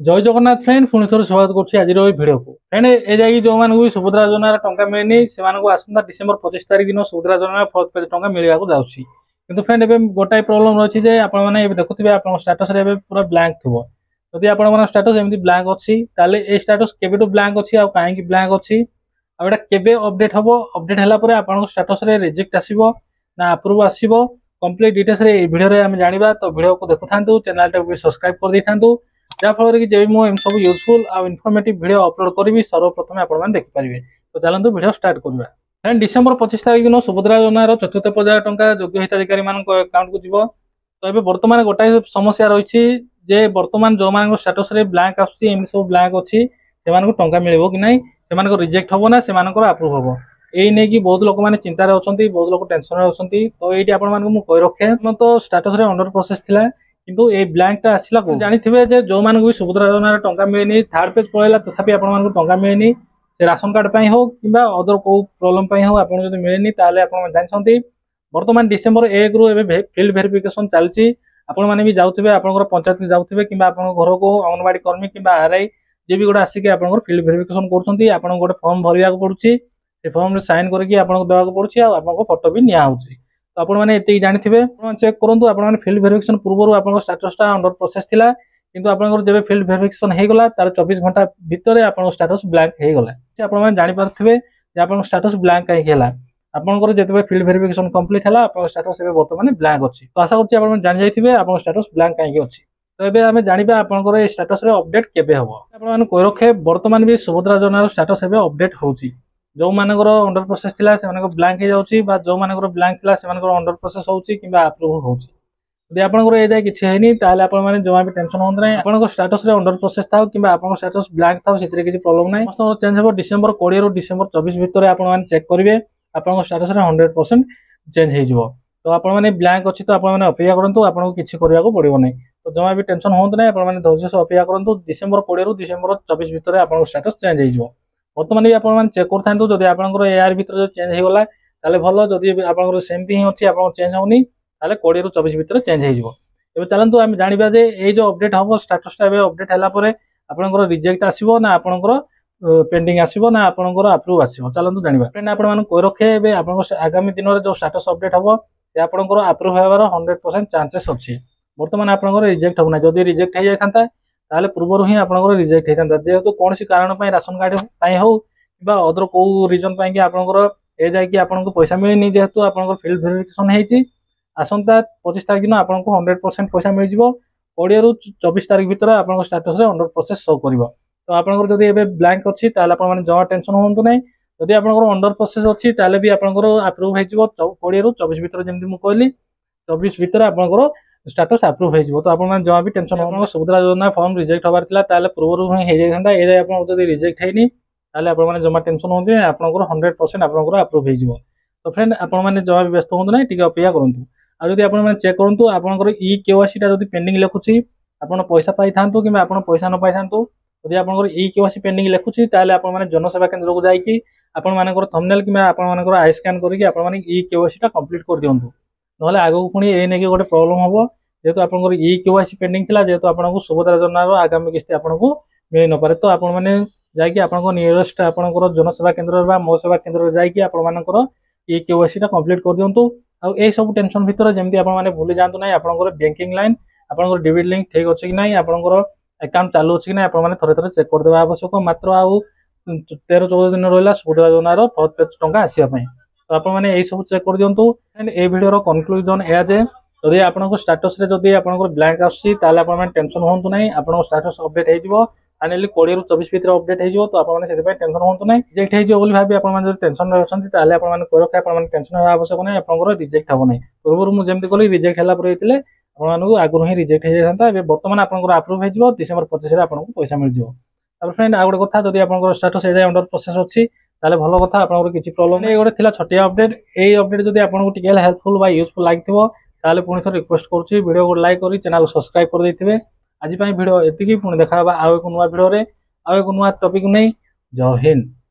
जय जगन्नाथ फ्रेंड पुणी थोड़े स्वागत करुच्ची आज भिडियो को फ्रेंड ए जाकि जो मानक भी सुभद्रा योजनार टंका मिलनी से आसंता डिसेम्बर 25 तारिख दिन सुभद्रा योजना फोर्थ पेज टंका मिलवा जाऊँगी किंतु फ्रेंड ए गोटाए प्रोब्लेम रही है आपने देखुए आप स्टाटस पूरा ब्लैंक थो जदि आप स्टाटस एमती ब्लैंक अच्छी ये स्टाटस केबेठू ब्लैंक अच्छी आ कहीं ब्लैंक अच्छी आटा केबे अपडेट हम अपडेट है आप स्टाटस रिजेक्ट आसो ना अप्रूव आसो कंप्लीट डिटेल्स भिडियो आम जाना तो भिडियो को देखु था चैनल टाइम सब्सक्राइब कर दी था जहाँफल कि जब मुझे सब यूजफुल आ इनफॉर्मेटिव वीडियो अपलोड करी सर्वप्रथम आपने देखिपारे तो चलते वीडियो स्टार्ट करवा फ्रेंड डिसेम्बर 25 तारिख दिन सुभद्रा योजनार चतुर्थ पर्याय टंका योग्य हिताधिकारी अकाउंट को जीव तो ये बर्तमान गोटाए समस्या रही जे बर्तमान जो मान स्टाटस ब्लैंक आसुच्ची सब ब्लैंक अच्छी से टंका मिले कि ना से रिजेक्ट हम ना से अप्रूव हम यही नहीं कि बहुत लोक मैंने चिंतार अच्छा बहुत लोग टेंशन अच्छी तो ये आपको रखे तो स्टाटस अंडर प्रोसेस थिला किंतु ए ब्लैंकटा आसला जानी जो मान भी सुभद्रा योजनार टंका मिलेनी थर्ड पेज पड़ेगा तथापि आपको टंका मिलेनी से राशन कार्ड हो कि अदर कौ प्रोब्लेम हो आपको जो मिलेनी जानते बर्तमान डिसेम्बर 1 रु फील्ड वेरिफिकेशन चलती आपण मैंने भी जाऊे आप पंचायत जाऊे कि घर को अंगनवाड़ी कर्मी कि आरआई जी भी गोटे आसिक आप फील्ड वेरिफिकेशन कर गोटे फॉर्म भरवा पड़ुची फॉर्म साइन करके आपको देवाक पड़ुची आपको फोटो भी नियाची तो आप ये जानी चेक करूँ आप फील्ड वेरिफिकेशन पूर्व आप स्टाटसटा अंडर प्रोसेस थिला किंतु आप जब फील्ड वेरिफिकेशन होगा तार 24 घंटा भितर आप स्टाटस ब्लैंक होगा आप जानीपारे आप स्टाटस ब्लैंक कहीं आपंकर जो फील्ड वेरिफिकेशन कंप्लीट है आप स्टाटस बर्तमान ब्लैंक अच्छी तो आशा कर जानी जाइए आप स्टाटस ब्लैंक कहीं अच्छी तो ये आम जाना आपंकर स्टाटस अपडेट केबे हम आप कही रखे बर्तमान भी सुभद्रा योजनार स्टाटस अपडेट होची जो मानकर अंडर प्रोसेस थिला से ब्लैंक हो जाउची बा जो मानकर ब्लैंक थिला से अंडर प्रोसेस होची कि अप्रूव होची यदि आपनकर ए जाय किछि हेनी ताले आपण माने जमा भी टेंशन होंद नै आपनको स्टेटस रे अंडर प्रोसेस थाउ कि आपनको स्टेटस ब्लैंक थाउ सेतरे किछि प्रॉब्लम नै समस्त चेंज हो डिसेंबर 20 रु डिसेंबर 24 भितर आपण माने चेक करिवे आपनको स्टेटस रे 100% चेंज हे जिवो तो आपण माने ब्लैंक अछि तो आपण माने अपेक्षा करंतु आपनको किछि करिया को पड़िबो नै तो जमा भी टेंशन होंद नै आपण माने धैर्य से अपेक्षा करंतु डिसेंबर 20 रु डिसेंबर 24 भितर आपनको स्टेटस चेंज हे जिवो बर्तमान भी आप चेक करथांतु जदि आपनकर एआर भितर जो चेंज हो गला ताले भलो जदि आपनकर सेमती ही अछि आपन चेंज होनी ताले 20 रु 24 भितर चेंज हे जिवो एबे चलंतु हम जानिबा जे ए जो अपडेट हबो स्टेटसटा एबे अपडेट हला परे आपनकर रिजेक्ट आसीबो ना आपनकर पेंडिंग आसीबो ना आपनकर अप्रूव आसीबो चलंतु जानिबा फ्रेंड आपन मान कोइ रखे एबे आपनकर आगामी दिन रे जो स्टेटस अपडेट हबो से आपनकर अप्रूव हेबार 100% चांसेस अछि बर्तमान आपनकर रिजेक्ट होना जदि रिजेक्ट हे जायथांता ताले पूर्व ही आपनकर रिजेक्ट हे जांता जेहेतु कोनसी कारण पय राशन कार्ड पय हो बा अदर को रीजन पय कि आपनकर ए जाय कि आपनको पैसा मिलेनी जेहेतु आपनकर फील्ड वेरिफिकेशन हेची आसंता 25 तारिख दिन आपको 100% पैसा मिल जिवो 20 रु 24 तारिख भितर आपन स्टेटस रे अंडर प्रोसेस शो करिवो तो आपनकर जदि एबे ब्लैंक अछि ताले आपन माने जमा टेंशन होंतु नै जदि आपनकर अंडर प्रोसेस अछि ताले भी आपनकर अप्रूव हे जिवो 20 रु 24 भितर जेमति मु कहली 24 भितर आपनकर स्टेटस अप्रूव हे जिवो तो आपन माने जमा भी टेंशन आपन सुभद्रा योजना फॉर्म रिजेक्ट होबार थिला ताले पूर्व रु हे जाय थांदा ए जाय आपन जदि रिजेक्ट हेनी ताले आपन माने जमा टेंशन होंतु आपनकर 100% आपनकर अप्रूव हे जिवो तो फ्रेंड आपन माने जमा व्यस्त होंतु नै टिके अपेक्षा करंतु आ जदि आपण माने चेक करंतु आपनकर ई केवासी टा जदि पेंडिंग लेखुची आपण पैसा पाई थांतु कि आपण पैसा न पाई थांतु जदि आपनकर ई केवासी पेंडिंग लेखुची ताले आपण माने जनसेवा केंद्र को जाई कि आपण मानकर थंबनेल कि आपण मानकर आई स्कैन करिकि आपण माने ई केवासी टा कंप्लीट कर दियंतु नहले आगो पुनी ए नेकी गोटे प्रॉब्लम हबो जेतु आपनकर ई केवासी पेंडिंग थिला जेतु आपनको सुभद्रा योजना रो आगामी किस्ती आपनको मिल न पारे तो आपण माने जाई कि आपनको नियरेस्ट आपनकर जनसेवा केंद्र बा मो सेवा केंद्र जाई कि आपण मानकर ई केवासी टा कंप्लीट कर दियंतु आ ए सब टेंशन भितर जेमती आपण माने भूली जानतु नै आपनकर बैंकिंग लाइन आपनकर डेबिट लिंक ठीक अछि कि नै आपनकर अकाउंट चालू अछि कि नै आपण माने थरे थरे चेक कर देबा आवश्यक मात्र आउ 13-14 दिन रहला सुभद्रा योजना रो फोर्थ पेज टंका आसीया पई तो आपण माने ए सब चेक कर दियंतु एंड ए वीडियो रो कंक्लूजन ए जे जदि आपनकर स्टेटस रे जदि आपनकर ब्लैंक आसी ताले आपण माने टेंशन होंतु नै आपनकर स्टेटस अपडेट हे जिवो फाइनली 20 रु 24 भितर अपडेट हे जिवो तो आपण माने सेति पई टेंशन होंतु नै रिजेक्ट हे जिवो बोली भाबी आपण माने टेंशन रे अछंती ताले आपण माने कोइ रखे आपण माने टेंशन होबा आवश्यक नै आपनकर रिजेक्ट हबो नै पूर्व मु जेमति कहली रिजेक्ट हला पर हेतिले आपण मानकु आगु ही रिजेक्ट हे जाथांता एबे वर्तमान आपनकर अप्रूव हे जिवो डिसेंबर 25 रे आपनकु पैसा मिल जिवो अब फ्रेंड आ गोटे कथा जदि आपनकर स्टेटस हे जाय अंडर प्रोसेस अछि ताले भलो कथा आपनकर किछि प्रॉब्लम नै गोटे थिला छटिया अपडेट ए अपडेट जदि आपनकु टिके हेल्पफुल बा यूजफुल लागिथिबो ताले पुनी से रिक्वेस्ट करूची वीडियो को लाइक करी चैनल सब्सक्राइब कर दैथिबे आज पई वीडियो एतिकी पुनी देखाबा आ एक नुवा वीडियो रे आ एक नुवा टॉपिक नै जय हिंद।